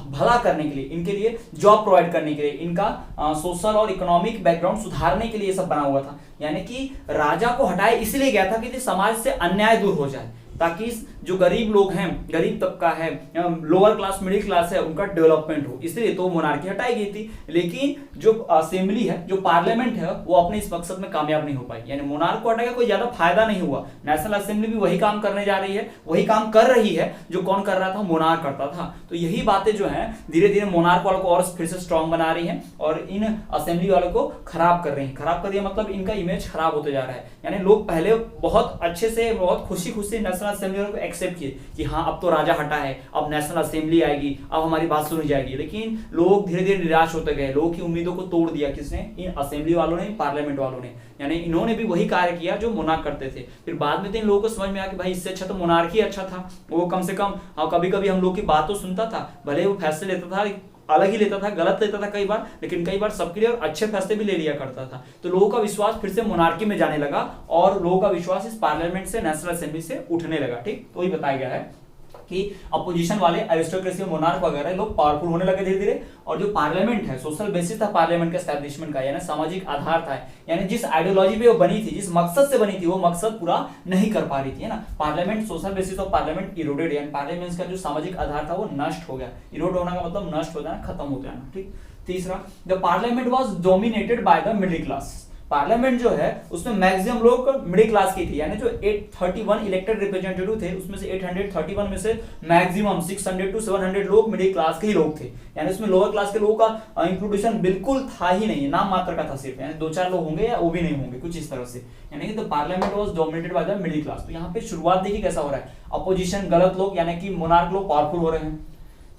भला करने के लिए, इनके लिए जॉब प्रोवाइड करने के लिए, इनका सोशल और इकोनॉमिक बैकग्राउंड सुधारने के लिए सब बना हुआ था। यानी कि राजा को हटाया इसलिए गया था कि समाज से अन्याय दूर हो जाए, ताकि जो गरीब लोग हैं, गरीब तबका है, लोअर क्लास, मिडिल क्लास है, उनका डेवलपमेंट हो, इसलिए तो मोनार्की हटाई गई थी। लेकिन जो असेंबली है, जो पार्लियामेंट है, वो अपने इस मकसद में कामयाब नहीं हो पाई, यानी मोनार्क को हटाया कोई ज्यादा फायदा नहीं हुआ। नेशनल असेंबली भी वही काम करने जा रही है, वही काम कर रही है जो कौन कर रहा था, मोनार्क करता था। तो यही बातें जो है धीरे धीरे मोनार्क वालों को और फिर से स्ट्रॉन्ग बना रही है और इन असेंबली वालों को खराब कर रही है। खराब कर रही है मतलब इनका इमेज खराब होते जा रहा है। यानी लोग पहले बहुत अच्छे से, बहुत खुशी खुशी नेशनल असेंबली को एक्सेप्ट किए कि हाँ अब तो राजा हटा है, अब नेशनल असेंबली आएगी, अब हमारी बात सुनी जाएगी। लेकिन लोग धीरे धीरे निराश होते गए, लोगों की उम्मीदों को तोड़ दिया किसने, इन असेंबली वालों ने, पार्लियामेंट वालों ने। यानी इन्होंने भी वही कार्य किया जो मोनार्क करते थे। फिर बाद में तो इन लोगों को समझ में आया कि भाई इससे अच्छा तो मोनार्क ही अच्छा था। वो कम से कम कभी कभी हम लोग की बात तो सुनता था, भले वो फैसले लेता था, अलग ही लेता था, गलत लेता था कई बार, लेकिन कई बार सबके लिए और अच्छे फैसले भी ले लिया करता था। तो लोगों का विश्वास फिर से मोनार्की में जाने लगा और लोगों का विश्वास इस पार्लियामेंट से, नेशनल असेंबली से उठने लगा। ठीक, तो वही बताया गया है कि अपोजिशन वाले, अरिस्टोक्रेसी, मोनार्क वगैरह लोग पावरफुल होने लगे धीरे धीरे। और जो पार्लियामेंट है, सोशल बेसिस था पार्लियामेंट का एस्टैब्लिशमेंट का, यानी सामाजिक आधार था, यानी जिस आइडियोलॉजी पे वो बनी थी, जिस मकसद से बनी थी, वो मकसद पूरा नहीं कर पा रही थी, है ना। Parliament, social basis of parliament eroded, यानी पार्लियामेंट का जो सामाजिक आधार था वो नष्ट हो गया। इरोड होना का मतलब नष्ट हो जाना, खत्म हो जाना। ठीक, तीसरा, the parliament was dominated by the middle class. Parliament जो है उसमें मैक्सिमम लोग मिडिल क्लास की थी, यानी जो 831 इलेक्टेड रिप्रेजेंटेटिव थे उसमें से 831 में से मैक्सिमम 600 to 700 लोग मिडिल क्लास के ही लोग थे। यानी उसमें लोअर क्लास के लोगों का इंक्लूडेशन बिल्कुल था ही नहीं, नाम मात्र का था सिर्फ, यानी 2-4 लोग होंगे या वो भी नहीं होंगे, कुछ इस तरह से। यानी कि the parliament was dominated by the middle class. तो यहाँ पे शुरुआत देखिए कैसा हो रहा है, अपोजिशन गलत लोग यानी कि मोनार्क लोग पावरफुल हो रहे हैं,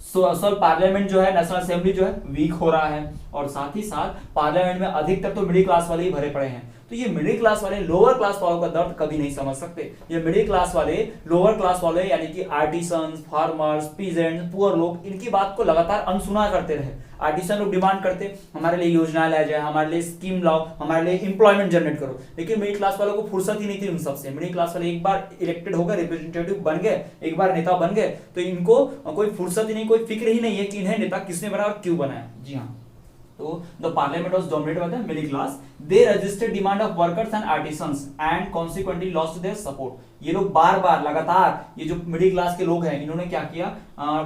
सोशल पार्लियामेंट जो है, नेशनल असेंबली जो है वीक हो रहा है, और साथ ही साथ पार्लियामेंट में अधिकतर तो मिडिल क्लास वाले ही भरे पड़े हैं। तो ये मिडिल क्लास वाले लोअर क्लास वालों का दर्द कभी नहीं समझ सकते। ये मिडिल क्लास वाले, लोअर क्लास वाले यानी कि आर्टिसंस, फार्मर्स, पीजेंट्स, पुअर लोग, इनकी बात को लगातार अनसुना करते रहे। आर्टिसन लोग डिमांड करते हमारे लिए योजना लाया जाए, हमारे लिए स्कीम लाओ, हमारे लिए एम्प्लॉयमेंट जनरेट करो, लेकिन मिडिल क्लास वालों को फुर्सत ही नहीं थी उन सबसे। मिडिल क्लास वाले एक बार इलेक्टेड हो गए, रिप्रेजेंटेटिव बन गए, एक बार नेता बन गए, तो इनको कोई फुर्सत ही नहीं, कोई फिक्र ही नहीं है कि इन्हें नेता किसने बनाया और क्यों बनाया। जी हाँ, तो the parliament was dominated by the middle class, they registered demand of workers and artisans and consequently lost their support. ये लोग बार बार लगातार, ये जो मिडिल क्लास के लोग हैं, इन्होंने क्या किया,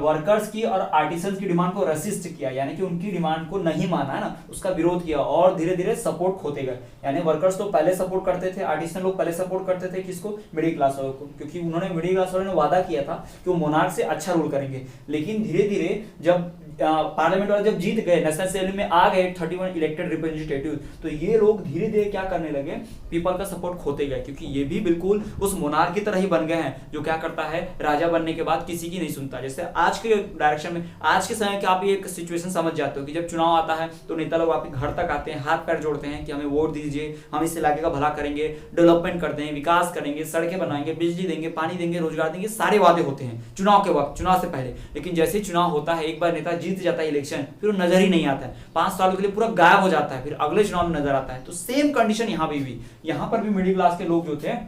वर्कर्स की और आर्टिसंस की डिमांड को रेसिस्ट किया, यानी कि उनकी डिमांड को नहीं माना है ना, उसका विरोध किया और धीरे धीरे सपोर्ट खोते गए। यानी वर्कर्स तो पहले सपोर्ट करते थे, आर्टिसन लोग पहले सपोर्ट करते थे किसको, मिडिल क्लास वालों को, क्योंकि उन्होंने मिडिल क्लास वालों ने वादा किया था कि वो मोनार्क से अच्छा रूल करेंगे। लेकिन धीरे धीरे जब पार्लियामेंट वाले जब जीत गए, नेशनल असेंबली में आ गए 31 इलेक्टेड रिप्रेजेंटेटिव, तो ये लोग धीरे धीरे क्या करने लगे, पीपल का सपोर्ट खोते गए, क्योंकि ये भी बिल्कुल उस मोनार्क की तरह ही बन गए हैं जो क्या करता है, राजा बनने के बाद किसी की नहीं सुनता। जैसे आज के डायरेक्शन में, आज के समय के आप ये एक सिचुएशन समझ जाते हो कि जब चुनाव आता है तो नेता लोग आपके घर तक आते हैं, हाथ पैर जोड़ते हैं कि हमें वोट दीजिए, हम इस इलाके का भला करेंगे, डेवलपमेंट करते हैं, विकास करेंगे, सड़कें बनाएंगे, बिजली देंगे, पानी देंगे, रोजगार देंगे, सारे वादे होते हैं चुनाव के वक्त, चुनाव से पहले। लेकिन जैसे ही चुनाव होता है, एक बार नेता जीत जाता है इलेक्शन, फिर वो नजर ही नहीं आता है, 5 सालों के लिए पूरा गायब हो जाता है, फिर अगले चुनाव में नजर आता है। तो सेम कंडीशन यहाँ भी हुई, यहाँ पर भी मिडिल क्लास के लोग जो थे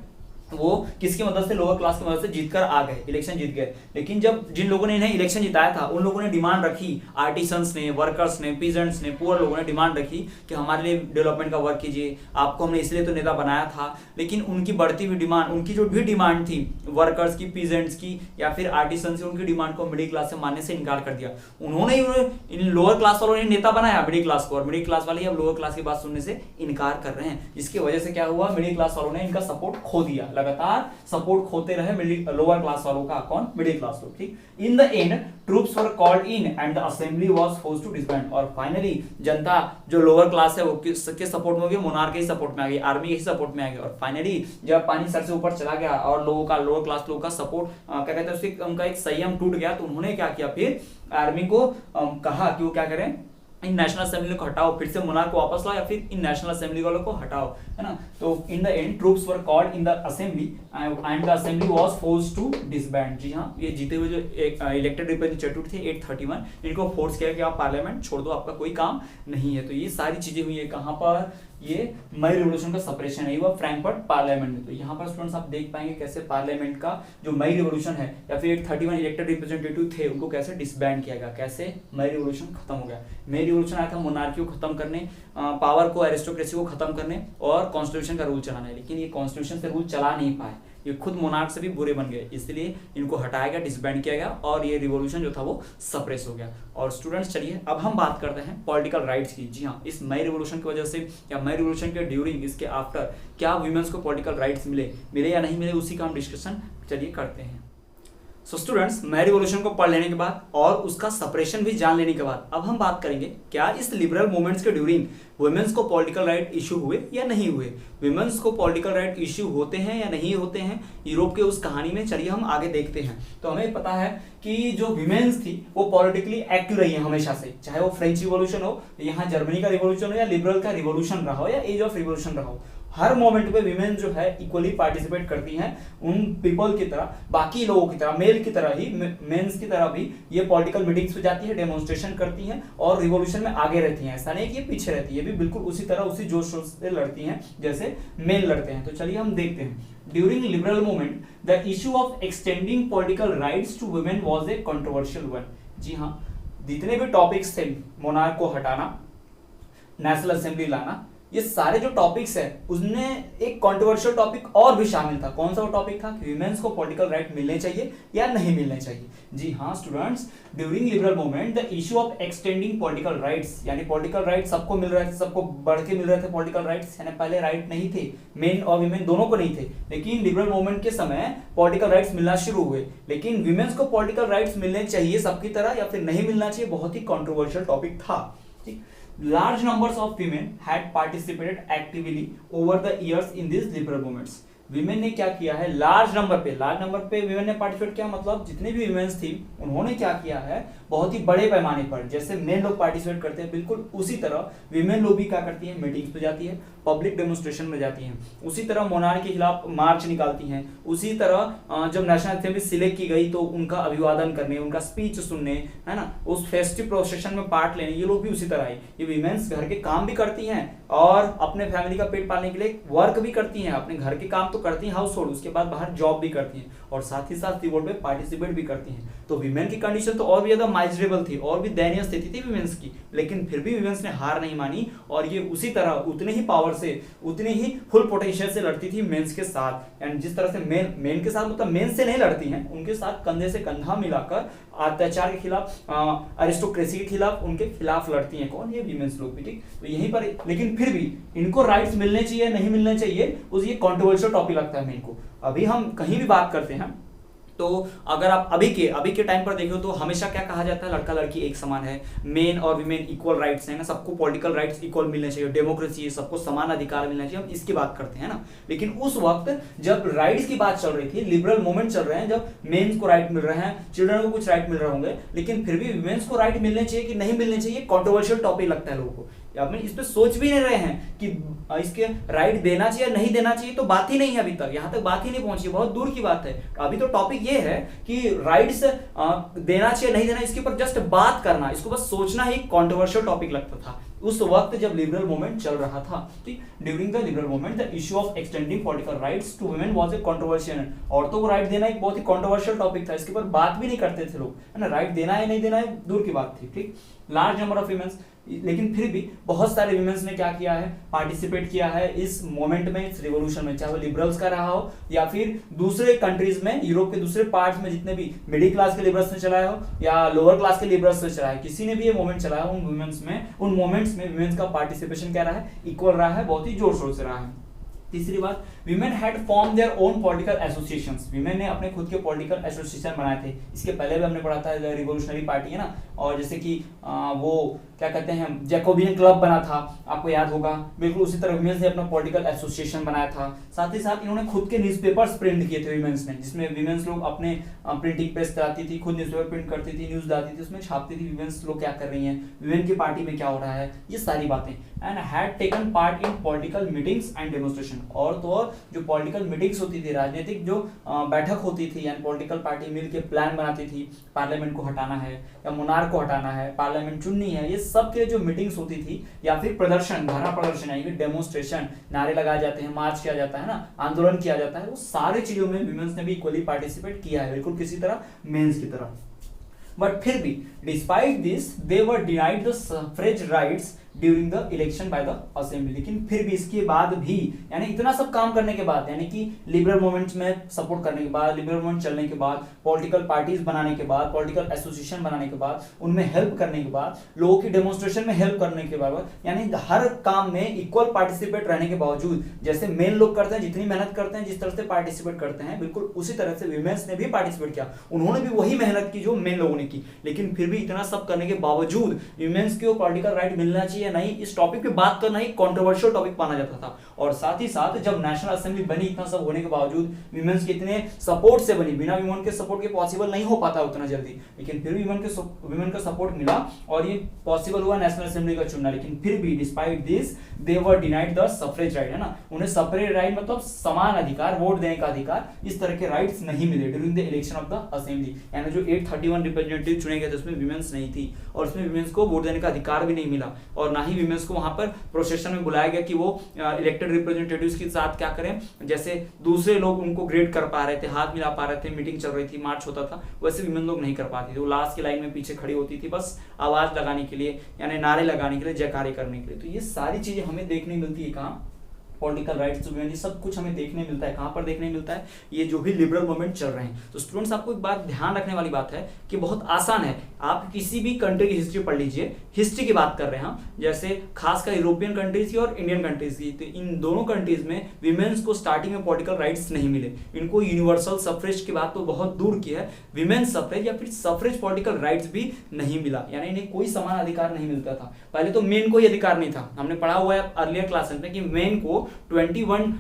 वो किसकी मदद से, लोअर क्लास की मदद से जीतकर आ गए, इलेक्शन जीत गए। लेकिन जब जिन लोगों ने इन्हें इलेक्शन जिताया था, उन लोगों ने डिमांड रखी, आर्टिसंस ने, वर्कर्स ने, पीजेंट्स ने, पुअर लोगों ने डिमांड रखी कि हमारे लिए डेवलपमेंट का वर्क कीजिए, आपको हमने इसलिए तो नेता बनाया था। लेकिन उनकी बढ़ती हुई डिमांड, उनकी जो भी डिमांड थी वर्कर्स की, पीजेंट्स की या फिर आर्टिसंस की, उनकी डिमांड को मिडिल क्लास से मानने से इनकार कर दिया। उन्होंने इन लोअर क्लास वालों ने नेता बनाया मिडिल क्लास को, और मिडिल क्लास वाले अब लोअर क्लास की बात सुनने से इनकार कर रहे हैं, जिसकी वजह से क्या हुआ, मिडिल क्लास वालों ने इनका सपोर्ट खो दिया, लगातार सपोर्ट खोते रहे लोअर क्लास वालों का, कौन, मिडिल क्लास लोग, ठीक। In the end troops were called in and the assembly was forced to disband, और फाइनली जनता जो लोअर क्लास है वो किसके सपोर्ट में हो गई, मोनार्क के सपोर्ट में आ गई, आर्मी के सपोर्ट में आ गई। और फाइनली जब पानी सर से ऊपर चला गया और लोगों का, लोअर क्लास लोगों का सपोर्ट क्या कहते हैं, उसके उनका एक संयम टूट गया, तो उन्होंने क्या किया, फिर आर्मी को कहा कि वो क्या करें, इन नेशनल असेंबली को हटाओ, फिर से मोनार्क को वापस लाओ, या फिर इन नेशनल असेंबली वालों को हटाओ, है ना। तो in the end troops were called in the assembly and the assembly was forced to disband. जी हाँ, ये जीते हुए जो एक इलेक्टेड रिप्रेजेंटेटिव थे 831, इनको फोर्स किया कि आप पार्लियामेंट छोड़ दो, आपका कोई काम नहीं है। तो ये सारी चीजें हुई है कहां पर, ये मई रिवॉल्यूशन का सेपरेशन है, हुआ फ्रैंकफर्ट पार्लियामेंट में। तो यहाँ पर स्टूडेंट्स आप देख पाएंगे कैसे पार्लियामेंट का जो मई रिवॉल्यूशन है, या फिर 831 इलेक्टेड रिप्रेजेंटेटिव थे, उनको कैसे डिसबैंड किया गया, कैसे मई रिवॉल्यूशन खत्म हो गया। मई रिवॉल्यूशन आया था मोनार्की को खत्म करने, पावर को, एरिस्टोक्रेसी को खत्म करने और कॉन्स्टिट्यूशन का रूल चलाना है। लेकिन ये कॉन्स्टिट्यूशन से रूल चला नहीं पाए, ये खुद मोनार्क से भी बुरे बन गए, इसलिए इनको हटाया गया, डिसबैंड किया गया, और ये रिवॉल्यूशन जो था वो सप्रेस हो गया। और स्टूडेंट्स चलिए अब हम बात करते हैं पॉलिटिकल राइट्स की। जी हाँ, इस मई रिवॉल्यूशन की वजह से या मई रिवॉल्यूशन के ड्यूरिंग, इसके आफ्टर क्या वुमेन्स को पॉलिटिकल राइट्स मिले या नहीं मिले, उसी का हम डिस्कशन चलिए करते हैं। सो स्टूडेंट्स, मई रिवॉल्यूशन को पढ़ लेने के बाद और उसका सप्रेशन भी जान लेने के बाद अब हम बात करेंगे क्या इस लिबरल मूवमेंट्स के ड्यूरिंग वुमेन्स को पॉलिटिकल राइट इशू हुए या नहीं हुए, वुमेन्स को पॉलिटिकल राइट इशू होते हैं या नहीं होते हैं यूरोप के उस कहानी में। चलिए हम आगे देखते हैं। तो हमें पता है कि जो वुमेन्स थी वो पॉलिटिकली एक्टिव रही है हमेशा से, चाहे वो फ्रेंच रिवॉल्यूशन हो, यहाँ जर्मनी का रिवॉल्यूशन हो, या लिबरल का रिवॉल्यूशन रहा हो, या एज ऑफ रिवॉल्यूशन रहा हो, हर मोमेंट पे विमेन जो है इक्वली पार्टिसिपेट करती हैं उन पीपल की तरह, बाकी लोगों की तरह, मेल की तरह ही, मेंस की तरह भी ये पॉलिटिकल मीटिंग्स पे जाती है, डेमोन्स्ट्रेशन करती हैं और रिवॉल्यूशन में आगे रहती हैं। ऐसा नहीं कि ये पीछे रहती है, ये भी बिल्कुल उसी तरह, उसी जोश से लड़ती हैं जैसे मेल लड़ते हैं। तो चलिए हम देखते हैं। During liberal movement the issue of extending political rights to women was a controversial one. जी हाँ, जितने भी टॉपिक्स थे, मोनार्क को हटाना, नेशनल असेंबली लाना, ये सारे जो टॉपिक्स है उसने एक कंट्रोवर्शियल टॉपिक और भी शामिल था। कौन सा वो टॉपिक था कि वुमेन्स को पॉलिटिकल राइट मिलने चाहिए या नहीं मिलने चाहिए। जी हाँ students, during liberal movement the issue of extending political rights, यानी पॉलिटिकल राइट सबको मिल रहे थे, सबको बढ़ के मिल रहे थे पॉलिटिकल राइट्स, यानी पहले राइट नहीं थे, मेन और वीमेन दोनों को नहीं थे, लेकिन लिबरल मूवमेंट के समय पॉलिटिकल राइट्स मिलना शुरू हुए। लेकिन वुमेन्स को पॉलिटिकल राइट्स मिलने चाहिए सबकी तरह या फिर नहीं मिलना चाहिए, बहुत ही कंट्रोवर्शियल टॉपिक था। ठीक, large numbers of women had participated actively over the years in these liberal movements। Women ने क्या किया है, लार्ज नंबर पे विमेन ने पार्टिसिपेट किया, मतलब जितने भी विमेन्स थी उन्होंने क्या किया है, बहुत ही बड़े पैमाने पर, जैसे मेन लोग पार्टिसिपेट करते हैं बिल्कुल उसी तरह विमेन लोग भी क्या करती हैं, मीटिंग्स पे जाती है, पब्लिक डेमोन्स्ट्रेशन में जाती हैं, उसी तरह मोनार्क के खिलाफ मार्च निकालती हैं, उसी तरह जब नेशनल असेंबली सिलेक्ट की गई तो उनका अभिवादन करने, उनका स्पीच सुनने, है ना, उस फेस्टिव प्रोसेशन में पार्ट लेने, ये लोग भी उसी तरह आई। ये विमेन्स घर के काम भी करती हैं और अपने फैमिली का पेट पालने के लिए वर्क भी करती हैं, अपने घर के काम तो करती हैं हाउस होल्ड, उसके बाद बाहर जॉब भी करती हैं और साथ ही साथ रिवोल्ट में पार्टिसिपेट भी करती हैं। तो वीमेन की कंडीशन तो और भी ज्यादा माइजरेबल थी, और भी दयनीय स्थिति थी वीमेंस की, लेकिन फिर भी वीमेंस ने हार नहीं मानी और ये उसी तरह उतने ही पावर से, उतने ही फुल पोटेंशियल से लड़ती थी मेंस के साथ। एंड जिस तरह से मेन के साथ मतलब मेन से नहीं लड़ती हैं, उनके साथ कंधे से कंधा मिलाकर अत्याचार के खिलाफ, अरिस्टोक्रेसी के खिलाफ, उनके खिलाफ लड़ती हैं। कौन? ये वीमेंस लोग भी, ठीक। तो यहीं पर, लेकिन फिर भी इनको राइट्स मिलने चाहिए नहीं मिलने चाहिए, उस ये कंट्रोवर्शियल टॉपिक लगता है मेन को। अभी हम कहीं भी बात करते हैं तो अगर आप अभी के टाइम पर देखो तो हमेशा क्या कहा जाता है, लड़का लड़की एक समान है, मेन और वीमेन इक्वल राइट्स है ना, सबको पॉलिटिकल राइट्स इक्वल मिलने चाहिए, डेमोक्रेसी, सबको समान अधिकार मिलना चाहिए, हम इसकी बात करते हैं ना। लेकिन उस वक्त जब राइट्स की बात चल रही थी, लिबरल मूवमेंट चल रहे हैं, जब मेन्स को राइट मिल रहे हैं, चिल्ड्रन को कुछ राइट मिल रहे होंगे, लेकिन फिर भी वीमेन्स को राइट मिलने चाहिए कि नहीं मिलने चाहिए, कंट्रोवर्शियल टॉपिक लगता है लोगों को। आप इस पे सोच भी नहीं रहे हैं कि इसके राइट देना चाहिए नहीं देना चाहिए, तो बात ही नहीं है, अभी तक यहाँ तक बात ही नहीं पहुंची, बहुत दूर की बात है। अभी तो टॉपिक ये है कि राइट्स देना चाहिए नहीं देना, इसके ऊपर जस्ट बात करना, इसको बस सोचना ही कंट्रोवर्शियल टॉपिक लगता था उस वक्त जब लिबरल मूवमेंट चल रहा था। During the liberal movement the issue of extending political rights to women was a controversial. औरतों को राइट देना एक बहुत ही कंट्रोवर्शियल टॉपिक था, इसके ऊपर बात भी नहीं करते थे लोग, है ना। राइट देना है नहीं देना है दूर की बात थी, ठीक। लार्ज नंबर ऑफ वीमेंस, लेकिन फिर भी बहुत सारे वीमेंस ने क्या किया है, पार्टिसिपेट किया है इस मोमेंट में, इस रिवॉल्यूशन में, चाहे वो लिबरल्स का रहा हो या फिर दूसरे कंट्रीज में, यूरोप के दूसरे पार्ट्स में जितने भी मिडिल क्लास के लिबरल्स ने चलाया हो या लोअर क्लास के लिबरल्स ने चलाया, किसी ने भी ये मोमेंट चलाया, उन मोमेंट्स में वीमेंस का पार्टिसिपेशन क्या रहा है, इक्वल रहा है, बहुत ही जोर शोर से रहा है। तीसरी बात, women had form their own political associations. Women ने अपने खुद के पॉलिटिकल एसोसिएशन बनाए थे। इसके पहले भी हमने पढ़ा था रिवॉल्यूशनरी पार्टी है ना, और जैसे कि वो क्या कहते हैं, जैकोबियन क्लब बना था, आपको याद होगा। बिल्कुल उसी तरह वीमेंस ने अपना पॉलिटिकल एसोसिएशन बनाया था। साथ ही साथ इन्होंने खुद के न्यूज़पेपर्स प्रिंट किए थे वीमेंस ने, जिसमें वीमेंस लोग अपने प्रिंटिंग प्रेस चलाती थी, खुद न्यूज़पेपर प्रिंट करती थी, न्यूज़ डालती थी, उसमें छापती थी वीमेंस लोग क्या कर रही हैं, वीमेन की पार्टी में क्या हो रहा है, ये सारी बातें। And had taken part in political meetings and demonstration. और तो और जो पॉलिटिकल मीटिंग्स होती थी, राजनीतिक जो बैठक होती थी, यानी पॉलिटिकल पार्टी मिलकर प्लान बनाती थी, पार्लियामेंट को हटाना है या मोनार्क को हटाना है, पार्लियामेंट चुननी है, ये सब के जो मीटिंग्स होती थी, या फिर प्रदर्शन, धरना प्रदर्शन यानी कि डेमोन्स्ट्रेशन, नारे लगाए जाते हैं, मार्च किया जाता है ना, आंदोलन किया जाता है, वो सारी चीजों में वीमेंस ने भी इक्वली पार्टिसिपेट किया है, बिल्कुल किसी तरह मेंस की तरह। बट फिर भी despite this they were denied the suffrage rights during the election by the assembly. लेकिन फिर भी इसके बाद भी, यानी इतना सब काम करने के बाद, यानी कि लिबरल मूवमेंट्स में सपोर्ट करने के बाद, लिबरल मूवमेंट चलने के बाद, पॉलिटिकल पार्टीज बनाने के बाद, पॉलिटिकल एसोसिएशन बनाने के बाद, उनमें हेल्प करने के बाद, लोगों की डेमोन्स्ट्रेशन में हेल्प करने के बाद, यानी हर काम में इक्वल पार्टिसिपेट रहने के बावजूद, जैसे मेन लोग करते हैं, जितनी मेहनत करते हैं, जिस तरह से पार्टिसिपेट करते हैं, बिल्कुल उसी तरह से वीमेंस ने भी पार्टिसिपेट किया। उन्होंने भी वही मेहनत की जो मेन लोगों ने की। लेकिन फिर भी इतना सब करने के बावजूद वीमेंस को पॉलिटिकल राइट मिलना चाहिए नहीं, इस टॉपिक पे बात करना ही कंट्रोवर्शियल टॉपिक माना जाता था। और साथ ही साथ जब नेशनल असेंबली बनी, इतना सब होने के बावजूद, वीमेंस के इतने सपोर्ट से बनी, बिना वीमेन के सपोर्ट के पॉसिबल नहीं हो पाता उतना जल्दी, लेकिन फिर भी वीमेन का सपोर्ट मिला और ये पॉसिबल हुआ नेशनल असेंबली का चुनना। लेकिन फिर भी despite this they were denied the suffrage right, है ना, उन्हें सफ्रेज राइट मतलब समान अधिकार, वोट देने का अधिकार, इस तरह के राइट्स नहीं मिले during the election of the assembly. यानी जो 831 रिप्रेजेंटेटिव चुने गए थे उसमें वीमेंस नहीं थी, और उसमें वीमेंस को वोट देने का अधिकार भी नहीं मिला, और ना ही वीमेंस को वहां पर प्रोसेशन में बुलाया गया कि वो इलेक्टेड रिप्रेजेंटेटिव्स के साथ क्या करें, जैसे दूसरे लोग उनको ग्रेड कर पा रहे थे, हाथ मिला पा रहे थे, मीटिंग चल रही थी, मार्च होता था, वैसे वीमेन लोग नहीं कर पाती थी। वो लास्ट की लाइन में पीछे खड़ी होती थी, बस आवाज लगाने के लिए, यानी नारे लगाने के लिए, जयकारे करने के लिए। तो ये सारी चीजें हमें देखने मिलती है कहाँ, पॉलिटिकल राइट्स वुमेन, ये सब कुछ हमें देखने मिलता है। कहां पर देखने मिलता है, ये जो भी लिबरल मूवमेंट चल रहे हैं। तो स्टूडेंट्स आपको एक बात ध्यान रखने वाली बात है कि बहुत आसान है, आप किसी भी कंट्री की हिस्ट्री पढ़ लीजिए, हिस्ट्री की बात कर रहे हैं हम, जैसे खासकर यूरोपियन कंट्रीज की और इंडियन कंट्रीज की, तो इन दोनों कंट्रीज में विमेन्स को स्टार्टिंग में पॉलिटिकल राइट्स नहीं मिले। इनको यूनिवर्सल सफ्रेज की बात तो बहुत दूर की है, विमेन्स सफ्रेज या फिर सफ्रेज पॉलिटिकल राइट्स भी नहीं मिला, यानी इन्हें कोई समान अधिकार नहीं मिलता था। पहले तो मेन को ही अधिकार नहीं था, हमने पढ़ा हुआ है अर्लियर क्लासेस में कि मेन को 21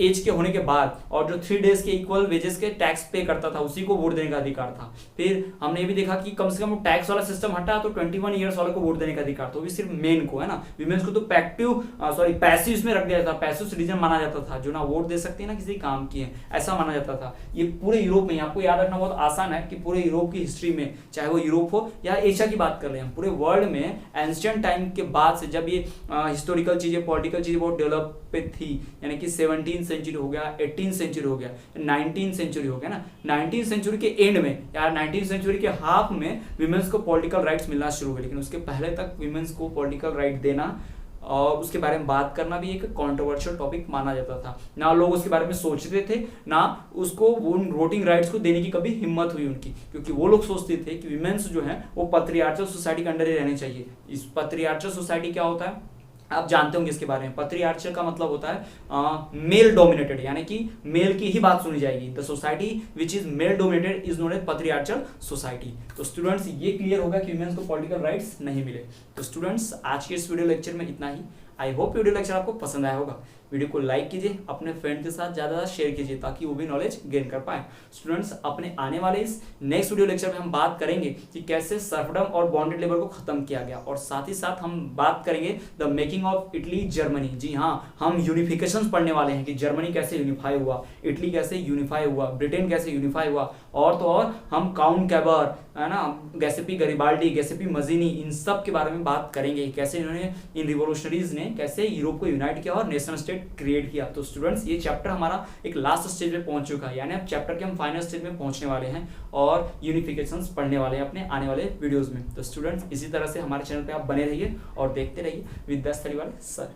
एज के होने के बाद और जो 3 डेज के इक्वल वेजेस के टैक्स पे करता था, उसी को वोट देने का अधिकार था। फिर हमने ये भी देखा कि कम से कम टैक्स वाला सिस्टम हटा तो 21 ईयर्स वाले को वोट देने का अधिकार, तो भी सिर्फ मेन को, है ना। विमेन्स को तो पैसिव इसमें रख दिया जाता, पैसिव सिटीजन माना जाता था, जो ना वोट दे सकती है ना किसी काम की है, ऐसा माना जाता था। ये पूरे यूरोप में, आपको याद रखना बहुत आसान है कि पूरे यूरोप की हिस्ट्री में, चाहे वो यूरोप हो या एशिया की बात कर रहे हैं, पूरे वर्ल्ड में एंशिएंट टाइम के बाद से जब ये हिस्टोरिकल चीजें, पॉलिटिकल चीजें बहुत डेवलप पे थी, यानी कि 17 सेंचुरी हो गया, 18 सेंचुरी हो गया, 19 सेंचुरी हो गया ना, 19 सेंचुरी के एंड में यार 19 सेंचुरी के हाफ में विमेंस को पॉलिटिकल राइट्स मिलना शुरू हुए, लेकिन उसके पहले तक विमेंस को पॉलिटिकल राइट देना और उसके बारे में बात करना भी एक कंट्रोवर्शियल टॉपिक माना जाता था। ना लोग उसके बारे में सोचते थे, ना उसको वो वोटिंग राइट्स को देने की कभी हिम्मत हुई उनकी, क्योंकि वो लोग सोचते थे कि विमेंस जो है वो पैट्रियार्चल सोसाइटी के अंडर ही रहने चाहिए। इस पैट्रियार्चल सोसाइटी क्या होता है आप जानते होंगे इसके बारे में। पैट्रियार्चल का मतलब होता है मेल डोमिनेटेड, यानी कि मेल की ही बात सुनी जाएगी। The society which is male dominated is known as patriarchal society. तो स्टूडेंट्स ये क्लियर होगा कि वुमेन्स को पॉलिटिकल राइट्स नहीं मिले। तो स्टूडेंट्स आज के इस वीडियो लेक्चर में इतना ही। आई होप वीडियो लेक्चर आपको पसंद आया होगा। वीडियो को लाइक कीजिए, अपने फ्रेंड के साथ ज़्यादा शेयर कीजिए ताकि वो भी नॉलेज गेन कर पाए। स्टूडेंट्स अपने आने वाले इस नेक्स्ट वीडियो लेक्चर में हम बात करेंगे कि कैसे सर्फडम और बॉन्डेड लेबर को खत्म किया गया, और साथ ही साथ हम बात करेंगे the making of Italy Germany. जी हाँ, हम यूनिफिकेशन पढ़ने वाले हैं कि जर्मनी कैसे यूनिफाई हुआ, इटली कैसे यूनिफाई हुआ, ब्रिटेन कैसे यूनिफाई हुआ, और तो और हम काउंट कैबर है ना, गैसेपी गरिबाल्डी, गैसेपी मजीनी, इन सब के बारे में बात करेंगे। कैसे इन्होंने इन रिवोल्यूशनरीज ने कैसे यूरोप को यूनाइट किया और नेशनल स्टेट क्रिएट किया। तो स्टूडेंट्स ये चैप्टर हमारा एक लास्ट स्टेज में पहुंच चुका है, यानी अब चैप्टर के हम फाइनल स्टेज में पहुंचने वाले हैं और यूनिफिकेशंस पढ़ने वाले हैं अपने आने वाले वीडियोस में। तो स्टूडेंट्स इसी तरह से हमारे चैनल पे आप बने रहिए और देखते रहिए विद्यास्थली वाले सर।